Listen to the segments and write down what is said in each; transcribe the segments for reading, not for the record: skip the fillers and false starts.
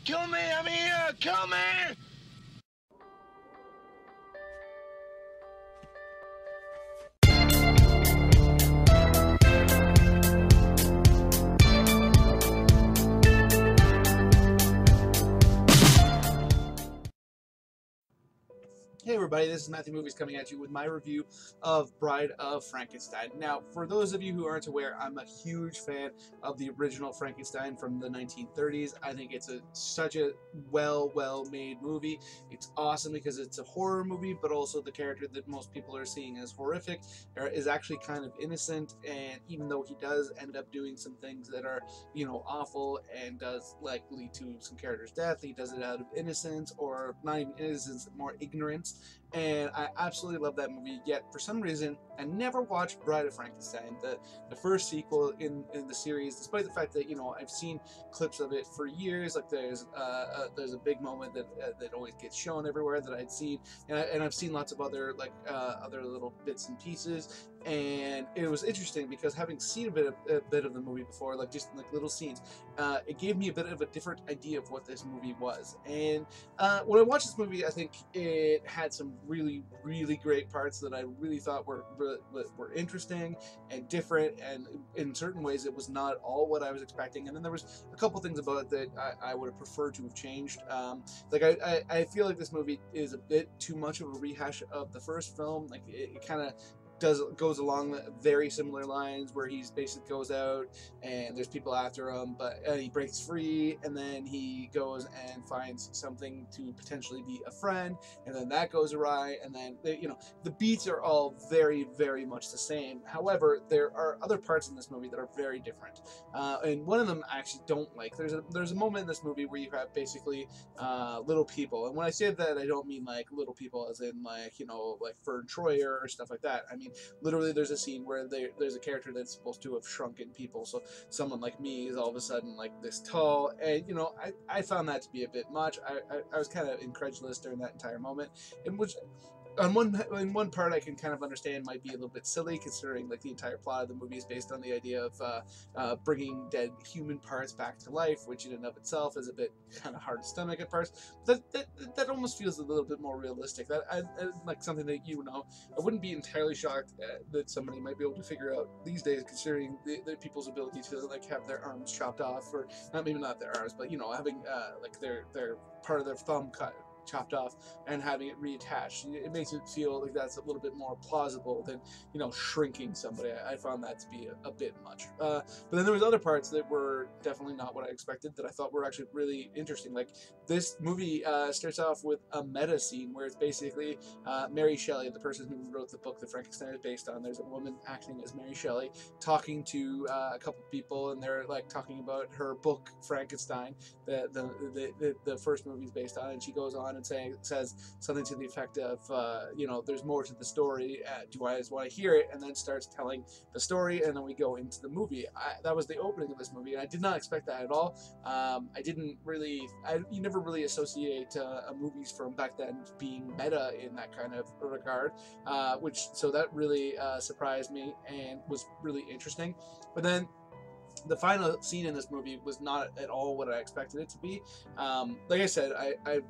Kill me! I'm here! Kill me! Hey everybody, this is Matthew Movies coming at you with my review of Bride of Frankenstein. Now, for those of you who aren't aware, I'm a huge fan of the original Frankenstein from the 1930s. I think it's such a well-made movie. It's awesome because it's a horror movie, but also the character that most people are seeing as horrific is actually kind of innocent, and even though he does end up doing some things that are, awful and does lead to some character's death, he does it out of innocence, or not even innocence, more ignorance. And I absolutely love that movie, yet for some reason I never watched Bride of Frankenstein, the first sequel in the series, despite the fact that I've seen clips of it for years. Like there's a big moment that always gets shown everywhere that I'd seen, and I've seen lots of other other little bits and pieces. And it was interesting because having seen a bit of the movie before, just little scenes, it gave me a bit of a different idea of what this movie was. And when I watched this movie, I think it had some really great parts that I really thought were interesting and different, and in certain ways it was not all what I was expecting. And then there was a couple things about it that I would have preferred to have changed. I feel like this movie is a bit too much of a rehash of the first film. It kind of goes along very similar lines, where he basically goes out and there's people after him, but he breaks free, and then he goes and finds something to potentially be a friend, and then that goes awry, and then the beats are all very much the same. However, there are other parts in this movie that are very different, and one of them I actually don't like. There's a moment in this movie where you have basically little people, and when I say that, I don't mean little people as in like Fern Troyer or stuff like that. I mean literally there's a scene where there's a character that's supposed to have shrunken people, so someone like me is all of a sudden this tall, and I found that to be a bit much. I was kind of incredulous during that entire moment, and which in one part I can kind of understand might be a little bit silly, considering the entire plot of the movie is based on the idea of bringing dead human parts back to life, which in and of itself is a bit kind of hard to stomach at first. That almost feels a little bit more realistic. Like something that I wouldn't be entirely shocked that somebody might be able to figure out these days, considering the people's ability to have their arms chopped off, or maybe not their arms, but having their part of their thumb chopped off and having it reattached. It makes it feel like that's a little bit more plausible than shrinking somebody. I found that to be a bit much. But then there was other parts that were definitely not what I expected, that I thought were actually really interesting. Like this movie starts off with a meta scene where it's basically Mary Shelley, the person who wrote the book that Frankenstein is based on. There's a woman acting as Mary Shelley talking to a couple people, and they're talking about her book Frankenstein, the first movie is based on, and she goes on and says something to the effect of, there's more to the story. Do I just want to hear it? And then starts telling the story, and then we go into the movie. That was the opening of this movie, and I did not expect that at all. You never really associate movies from back then being meta in that kind of regard, so that really surprised me and was really interesting. But then the final scene in this movie was not at all what I expected it to be. Like I said,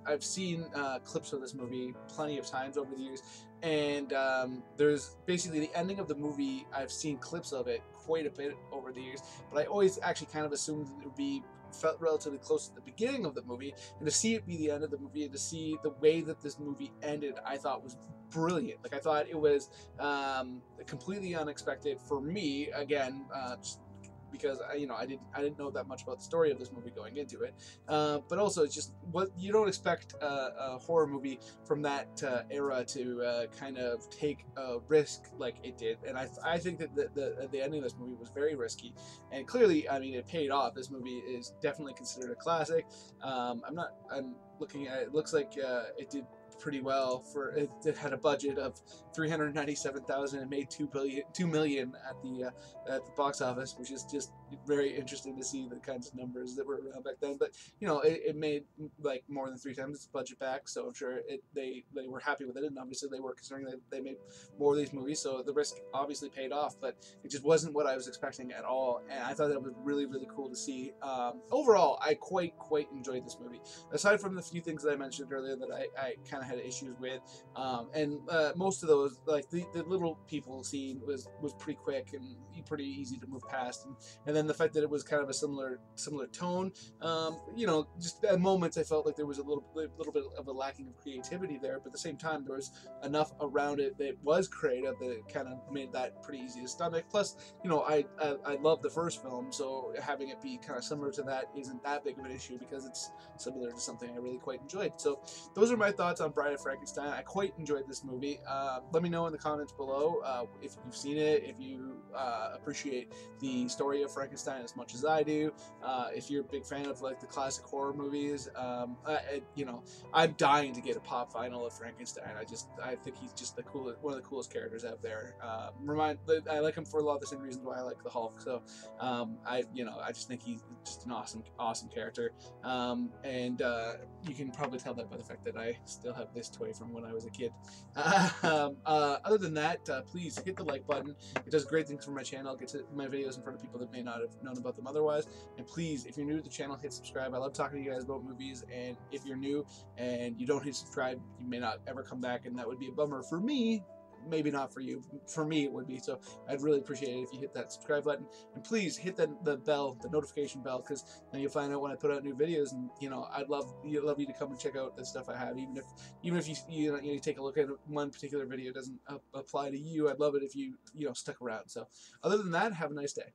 I've seen clips of this movie plenty of times over the years, and there's basically the ending of the movie. I've seen clips of it quite a bit over the years, but I always actually kind of assumed it would felt relatively close to the beginning of the movie, and to see it be the end of the movie, and to see the way that this movie ended, I thought was brilliant. I thought it was completely unexpected for me, again, just because I didn't know that much about the story of this movie going into it, but also it's just what you don't expect a horror movie from that era to kind of take a risk like it did. And I think that the ending of this movie was very risky, and clearly, it paid off. This movie is definitely considered a classic. I'm looking at it. It looks like it did pretty well. For it had a budget of $397,000 and made $2 million at the box office, which is just very interesting to see the kinds of numbers that were around back then. But you know, it made like more than 3 times its budget back, so I'm sure they were happy with it, and obviously they were, considering that they made more of these movies, so the risk obviously paid off. But it just wasn't what I was expecting at all, and I thought that was really cool to see. Overall, I quite enjoyed this movie. Aside from the few things that I mentioned earlier that I kind of had issues with, and most of those, like the little people scene was pretty quick and pretty easy to move past, and then the fact that it was kind of a similar tone, you know, just at moments I felt like there was a little bit of a lacking of creativity there, but at the same time there was enough around it that was creative that it kind of made that pretty easy to stomach. Plus, you know, I love the first film, so having it be kind of similar to that isn't that big of an issue because it's similar to something I really quite enjoyed. So those are my thoughts on Bride of Frankenstein. I quite enjoyed this movie. Let me know in the comments below if you've seen it, if you appreciate the story of Frankenstein as much as I do. If you're a big fan of like the classic horror movies, you know, I'm dying to get a pop vinyl of Frankenstein. I think he's just one of the coolest characters out there. I like him for a lot of the same reasons why I like the Hulk. So I just think he's just an awesome character. And you can probably tell that by the fact that I still have this toy from when I was a kid. Other than that, please hit the like button. It does great things for my channel. It gets my videos in front of people that may not have known about them otherwise. And please, if you're new to the channel, hit subscribe. I love talking to you guys about movies. And if you're new and you don't hit subscribe, you may not ever come back, and that would be a bummer for me. Maybe not for you. For me, it would be. So I'd really appreciate it if you hit that subscribe button, and please hit the bell, the notification bell, because then you'll find out when I put out new videos. And you know, I'd love you to come and check out the stuff I have, even if you take a look at one particular video doesn't apply to you. I'd love it if you stuck around. So other than that, have a nice day.